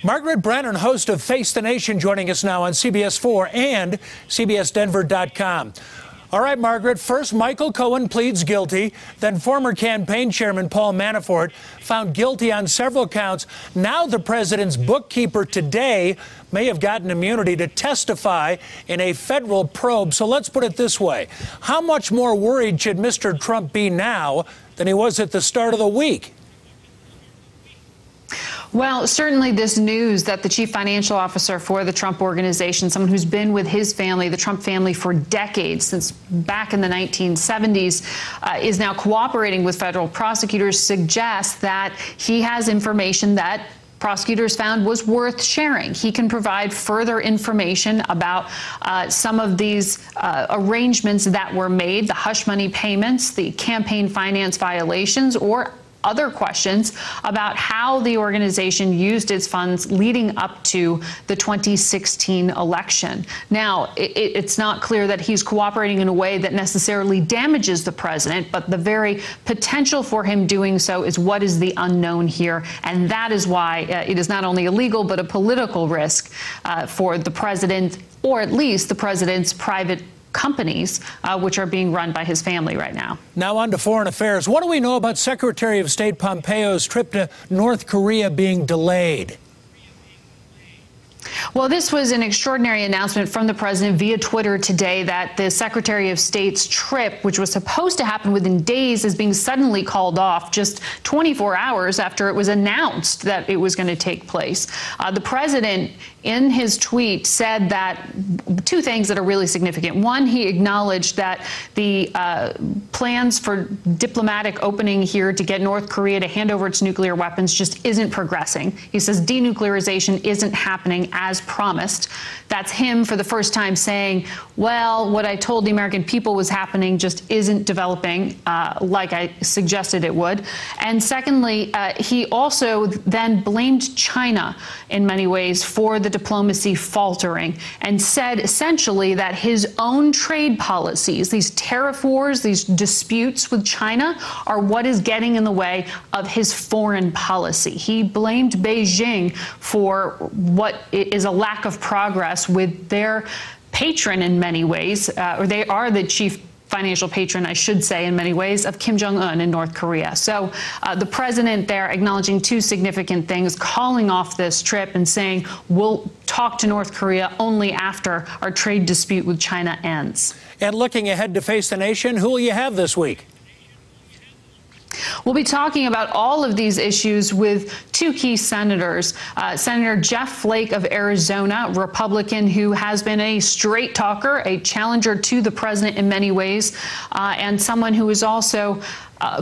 Margaret Brennan, host of Face the Nation, joining us now on CBS 4 and CBSDenver.com. All right, Margaret, first Michael Cohen pleads guilty, then former campaign chairman Paul Manafort found guilty on several counts. Now the president's bookkeeper today may have gotten immunity to testify in a federal probe. So let's put it this way. How much more worried should Mr. Trump be now than he was at the start of the week? Well, certainly this news that the chief financial officer for the Trump Organization, someone who's been with his family, the Trump family, for decades, since back in the 1970s, is now cooperating with federal prosecutors, suggests that he has information that prosecutors found was worth sharing. He can provide further information about some of these arrangements that were made, the hush money payments, the campaign finance violations, or other questions about how the organization used its funds leading up to the 2016 election. Now, it's not clear that he's cooperating in a way that necessarily damages the president, but the very potential for him doing so is what is the unknown here. And that is why it is not only illegal, but a political risk for the president, or at least the president's private companies, which are being run by his family right now. Now on to foreign affairs. What do we know about Secretary of State Pompeo's trip to North Korea being delayed? Well, this was an extraordinary announcement from the president via Twitter today that the Secretary of State's trip, which was supposed to happen within days, is being suddenly called off just 24 hours after it was announced that it was going to take place. The president, in his tweet, said that two things that are really significant. One, he acknowledged that the plans for diplomatic opening here to get North Korea to hand over its nuclear weapons just isn't progressing. He says denuclearization isn't happening as promised. That's him for the first time saying, well, what I told the American people was happening just isn't developing like I suggested it would. And secondly, he also then blamed China in many ways for the diplomacy faltering, and said essentially that his own trade policies, these tariff wars, these disputes with China, are what is getting in the way of his foreign policy. He blamed Beijing for what is a lack of progress with their patron in many ways, or they are the chief financial patron, I should say, in many ways, of Kim Jong-un in North Korea. So the president there acknowledging two significant things, calling off this trip and saying we'll talk to North Korea only after our trade dispute with China ends. And looking ahead to Face the Nation, who will you have this week? We'll be talking about all of these issues with two key senators. Senator Jeff Flake of Arizona, Republican, who has been a straight talker, a challenger to the president in many ways, and someone who is also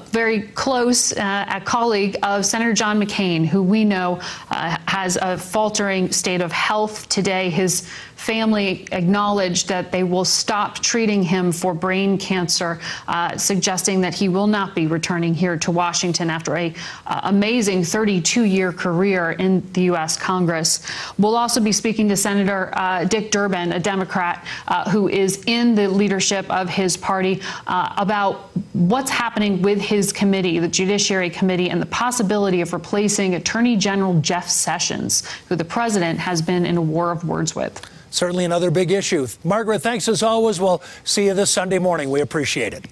very close, a colleague of Senator John McCain, who we know has a faltering state of health today. His family acknowledged that they will stop treating him for brain cancer, suggesting that he will not be returning here to Washington after a amazing 32-year career in the U.S. Congress. We'll also be speaking to Senator Dick Durbin, a Democrat who is in the leadership of his party, about what's happening with his committee, the Judiciary Committee, and the possibility of replacing Attorney General Jeff Sessions, who the president has been in a war of words with. Certainly another big issue. Margaret, thanks as always. We'll see you this Sunday morning. We appreciate it.